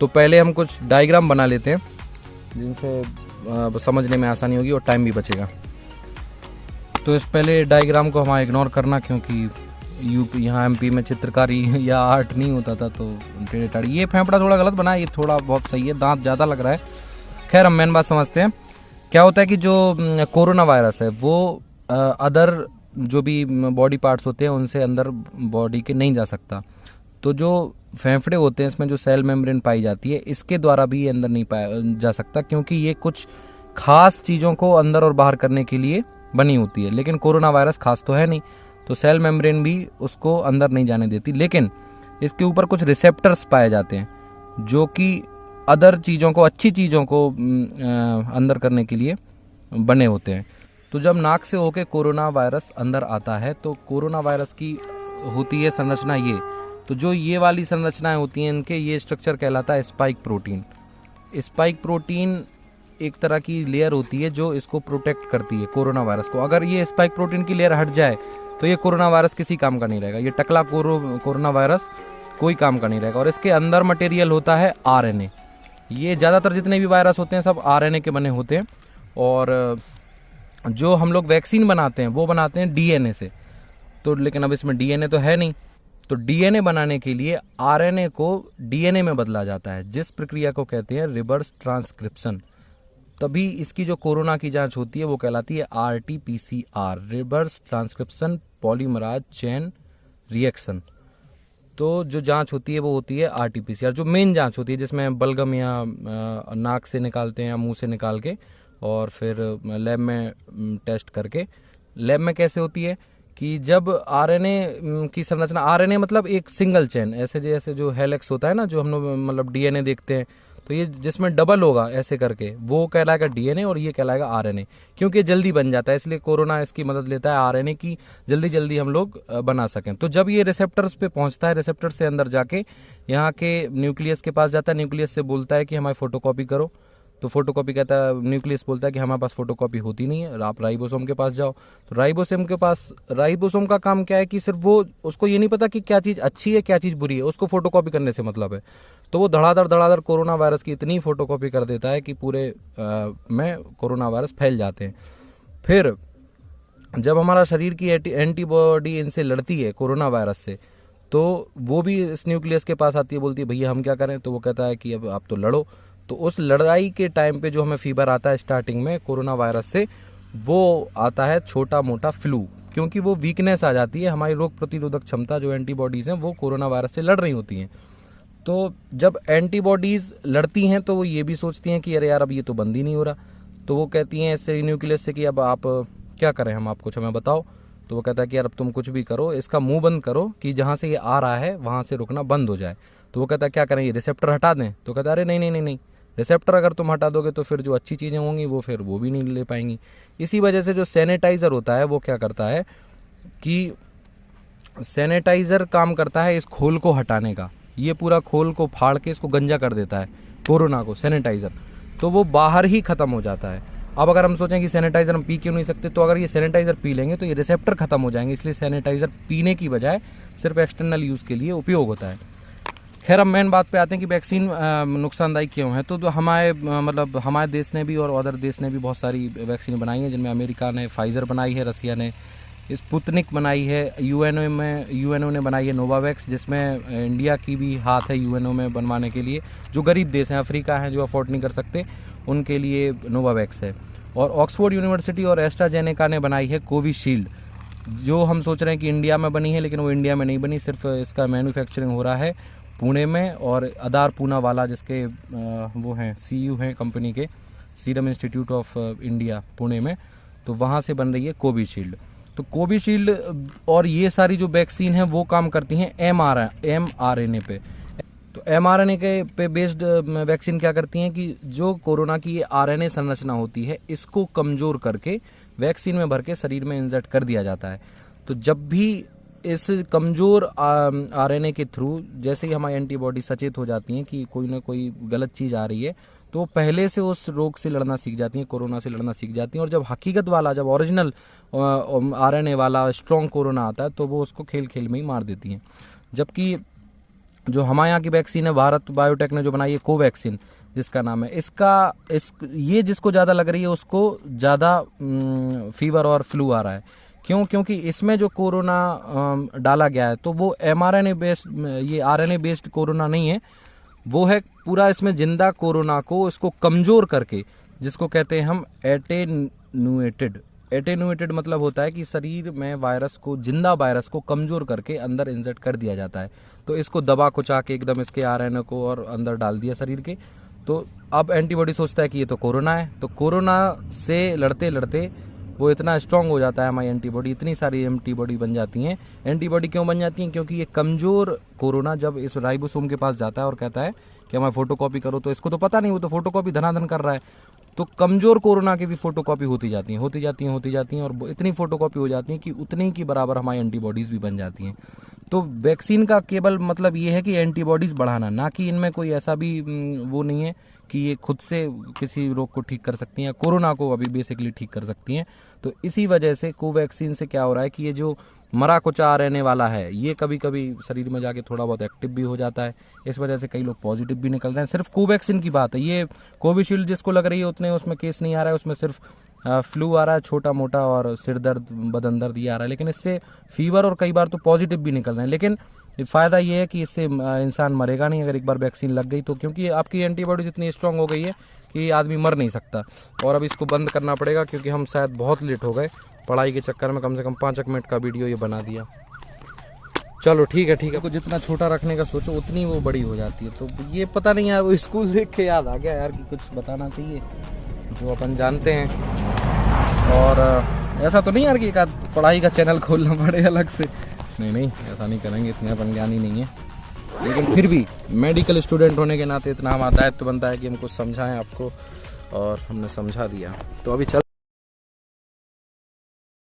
तो पहले हम कुछ डायग्राम बना लेते हैं जिनसे समझने में आसानी होगी और टाइम भी बचेगा। तो इस पहले डायग्राम को हमारा इग्नोर करना, क्योंकि यूपी यहाँ एमपी में चित्रकारी या आर्ट नहीं होता था, तो टेढ़े टाढ़ी। ये फेफड़ा थोड़ा गलत बना है, ये थोड़ा बहुत सही है, दांत ज़्यादा लग रहा है। खैर हम मेन बात समझते हैं। क्या होता है कि जो कोरोना वायरस है वो अदर जो भी बॉडी पार्ट्स होते हैं उनसे अंदर बॉडी के नहीं जा सकता। तो जो फेफड़े होते हैं इसमें जो सेल मेम्ब्रेन पाई जाती है, इसके द्वारा भी ये अंदर नहीं पाया जा सकता, क्योंकि ये कुछ खास चीज़ों को अंदर और बाहर करने के लिए बनी होती है। लेकिन कोरोना वायरस खास तो है नहीं, तो सेल मेम्ब्रेन भी उसको अंदर नहीं जाने देती। लेकिन इसके ऊपर कुछ रिसेप्टर्स पाए जाते हैं जो कि अदर चीज़ों को, अच्छी चीज़ों को अंदर करने के लिए बने होते हैं। तो जब नाक से होके कोरोना वायरस अंदर आता है तो कोरोना वायरस की होती है संरचना ये। तो जो ये वाली संरचनाएं होती हैं इनके, ये स्ट्रक्चर कहलाता है स्पाइक प्रोटीन। स्पाइक प्रोटीन एक तरह की लेयर होती है जो इसको प्रोटेक्ट करती है कोरोना वायरस को। अगर ये स्पाइक प्रोटीन की लेयर हट जाए तो ये कोरोना वायरस किसी काम का नहीं रहेगा, ये टकला कोरोना वायरस कोई काम का नहीं रहेगा। और इसके अंदर मटेरियल होता है आरएनए। ये ज़्यादातर जितने भी वायरस होते हैं सब आरएनए के बने होते हैं। और जो हम लोग वैक्सीन बनाते हैं वो बनाते हैं डीएनए से। तो लेकिन अब इसमें डीएनए तो है नहीं, तो डीएनए बनाने के लिए आरएनए को डीएनए में बदला जाता है, जिस प्रक्रिया को कहते हैं रिवर्स ट्रांसक्रिप्शन। तभी इसकी जो कोरोना की जांच होती है वो कहलाती है RTPCR, reverse transcription पॉलीमराज chain reaction. तो जो जांच होती है वो होती है आरटीपीसीआर, जो मेन जांच होती है जिसमें बलगम या नाक से निकालते हैं या मुंह से निकाल के और फिर लैब में टेस्ट करके। लैब में कैसे होती है कि जब आरएनए की संरचना, आरएनए मतलब एक सिंगल चेन, ऐसे जैसे जो हेलिक्स होता है ना, जो हम लोग मतलब डीएनए देखते हैं, तो ये जिसमें डबल होगा ऐसे करके वो कहलाएगा डीएनए और ये कहलाएगा आरएनए, क्योंकि जल्दी बन जाता है। इसलिए कोरोना इसकी मदद लेता है आरएनए की, जल्दी जल्दी हम लोग बना सकें। तो जब ये रिसेप्टर्स पे पहुंचता है, रिसेप्टर से अंदर जाके यहाँ के न्यूक्लियस के पास जाता है, न्यूक्लियस से बोलता है कि हमारी फोटोकॉपी करो। तो फोटोकॉपी कहता है, न्यूक्लियस बोलता है कि हमारे पास फोटोकॉपी होती नहीं है, आप राइबोसोम के पास जाओ। तो राइबोसोम के पास, राइबोसोम का काम क्या है कि सिर्फ वो, उसको ये नहीं पता कि क्या चीज़ अच्छी है क्या चीज़ बुरी है, उसको फोटोकॉपी करने से मतलब है। तो वो धड़ाधड़ कोरोना वायरस की इतनी फोटोकॉपी कर देता है कि पूरे में कोरोना वायरस फैल जाते हैं। फिर जब हमारा शरीर की एंटीबॉडी इनसे लड़ती है कोरोना वायरस से, तो वो भी इस न्यूक्लियस के पास आती है, बोलती है भैया हम क्या करें। तो वो कहता है कि अब आप तो लड़ो। तो उस लड़ाई के टाइम पे जो हमें फीवर आता है स्टार्टिंग में कोरोना वायरस से, वो आता है छोटा मोटा फ्लू, क्योंकि वो वीकनेस आ जाती है, हमारी रोग प्रतिरोधक क्षमता जो एंटीबॉडीज़ हैं वो कोरोना वायरस से लड़ रही होती हैं। तो जब एंटीबॉडीज़ लड़ती हैं तो वो ये भी सोचती हैं कि अरे यार अब ये तो बंद ही नहीं हो रहा। तो वो कहती हैं इससे न्यूक्लियस से कि अब आप क्या करें, हम आप कुछ हमें बताओ। तो वो कहता है कि यार अब तुम कुछ भी करो, इसका मुंह बंद करो कि जहाँ से ये आ रहा है वहाँ से रुकना बंद हो जाए। तो वो कहता है क्या करें, ये रिसेप्टर हटा दें। तो कहता है अरे नहीं नहीं नहीं नहीं, रिसेप्टर अगर तुम हटा दोगे तो फिर जो अच्छी चीज़ें होंगी वो फिर वो भी नहीं ले पाएंगी। इसी वजह से जो सैनिटाइज़र होता है वो क्या करता है कि सैनिटाइज़र काम करता है इस खोल को हटाने का। ये पूरा खोल को फाड़ के इसको गंजा कर देता है कोरोना को, सैनिटाइज़र। तो वो बाहर ही ख़त्म हो जाता है। अब अगर हम सोचें कि सैनिटाइज़र हम पी क्यों नहीं सकते, तो अगर ये सैनिटाइज़र पी लेंगे तो ये रिसेप्टर ख़त्म हो जाएंगे, इसलिए सैनिटाइज़र पीने की बजाय सिर्फ एक्सटर्नल यूज़ के लिए उपयोग होता है। खैर हम मेन बात पे आते हैं कि वैक्सीन नुकसानदायक क्यों है। तो हमारे मतलब हमारे देश ने भी और अदर देश ने भी बहुत सारी वैक्सीन बनाई है, जिनमें अमेरिका ने फाइज़र बनाई है, रसिया ने स्पुतनिक बनाई है, यूएनओ ने बनाई है नोवावैक्स, जिसमें इंडिया की भी हाथ है यूएनओ में बनवाने के लिए। जो गरीब देश हैं, अफ्रीका हैं, जो अफोर्ड नहीं कर सकते, उनके लिए नोवावैक्स है। और ऑक्सफोर्ड यूनिवर्सिटी और एस्ट्राजेनेका ने बनाई है कोविशील्ड, जो हम सोच रहे हैं कि इंडिया में बनी है, लेकिन वो इंडिया में नहीं बनी, सिर्फ इसका मैन्युफैक्चरिंग हो रहा है पुणे में। और अदार पूनावाला जिसके वो हैं सीईओ हैं कंपनी के, serum institute of India Pune में, तो वहाँ से बन रही है कोविशील्ड। तो कोविशील्ड और ये सारी जो वैक्सीन है वो काम करती हैं mRNA पे। तो mRNA के पे बेस्ड वैक्सीन क्या करती हैं कि जो कोरोना की ये आरएनए संरचना होती है इसको कमज़ोर करके वैक्सीन में भर के शरीर में इंजेक्ट कर दिया जाता है। तो जब भी इस कमज़ोर आरएनए के थ्रू जैसे ही हमारी एंटीबॉडी सचेत हो जाती हैं कि कोई ना कोई गलत चीज़ आ रही है, तो पहले से उस रोग से लड़ना सीख जाती हैं, कोरोना से लड़ना सीख जाती हैं। और जब हकीकत वाला, जब ओरिजिनल आरएनए वाला स्ट्रॉन्ग कोरोना आता है तो वो उसको खेल खेल में ही मार देती हैं। जबकि जो हमारे यहाँ की वैक्सीन है भारत बायोटेक ने जो बनाई है कोवैक्सीन जिसका नाम है, ये जिसको ज़्यादा लग रही है उसको ज़्यादा फीवर और फ्लू आ रहा है। क्यों? क्योंकि इसमें जो कोरोना डाला गया है तो वो mRNA बेस्ड, ये RNA बेस्ड कोरोना नहीं है, वो है पूरा इसमें जिंदा कोरोना को इसको कमज़ोर करके, जिसको कहते हैं हम एटेनुएटेड मतलब होता है कि शरीर में वायरस को, जिंदा वायरस को कमज़ोर करके अंदर इंजेक्ट कर दिया जाता है। तो इसको दबा कुचा के एकदम इसके RNA को और अंदर डाल दिया शरीर के। तो अब एंटीबॉडी सोचता है कि ये तो कोरोना है, तो कोरोना से लड़ते लड़ते वो इतना स्ट्रांग हो जाता है, हमारी एंटीबॉडी, इतनी सारी एंटीबॉडी बन जाती हैं। एंटीबॉडी क्यों बन जाती हैं? क्योंकि ये कमज़ोर कोरोना जब इस राइबोसोम के पास जाता है और कहता है कि हमारी फोटोकॉपी करो, तो इसको तो पता नहीं, वो तो फोटोकॉपी धनाधन कर रहा है। तो कमज़ोर कोरोना की भी फोटोकॉपी होती जाती हैं और इतनी फोटोकॉपी हो जाती हैं कि उतनी की बराबर हमारी एंटीबॉडीज़ भी बन जाती हैं। तो वैक्सीन का केवल मतलब ये है कि एंटीबॉडीज़ बढ़ाना, ना कि इनमें कोई ऐसा भी वो नहीं है कि ये खुद से किसी रोग को ठीक कर सकती हैं, कोरोना को अभी बेसिकली ठीक कर सकती हैं। तो इसी वजह से कोवैक्सीन से क्या हो रहा है कि ये जो मरा कुचा रहने वाला है ये कभी कभी शरीर में जाके थोड़ा बहुत एक्टिव भी हो जाता है। इस वजह से कई लोग पॉजिटिव भी निकल रहे हैं। सिर्फ कोवैक्सीन की बात है, ये कोविशील्ड जिसको लग रही है उतने उसमें केस नहीं आ रहा है, उसमें सिर्फ फ्लू आ रहा है छोटा मोटा और सिर दर्द बदन दर्द ये आ रहा है, लेकिन इससे फीवर और कई बार तो पॉजिटिव भी निकल रहे हैं। लेकिन फ़ायदा ये है कि इससे इंसान मरेगा नहीं अगर एक बार वैक्सीन लग गई तो, क्योंकि आपकी एंटीबॉडीज इतनी स्ट्रांग हो गई है कि आदमी मर नहीं सकता। और अब इसको बंद करना पड़ेगा क्योंकि हम शायद बहुत लेट हो गए पढ़ाई के चक्कर में, कम से कम 5 मिनट का वीडियो ये बना दिया। चलो ठीक है, को जितना छोटा रखने का सोचो उतनी वो बड़ी हो जाती है। तो ये पता नहीं यार, वो स्कूल देख के याद आ गया यार कि कुछ बताना चाहिए जो अपन जानते हैं। और ऐसा तो नहीं यार कि एक आध पढ़ाई का चैनल खोलना पड़े अलग से, नहीं ऐसा नहीं करेंगे, इतने अपन ज्ञानी नहीं है। लेकिन फिर भी मेडिकल स्टूडेंट होने के नाते इतना हमारा दायित्व बनता है कि हम कुछ समझाएं आपको, और हमने समझा दिया। तो अभी चल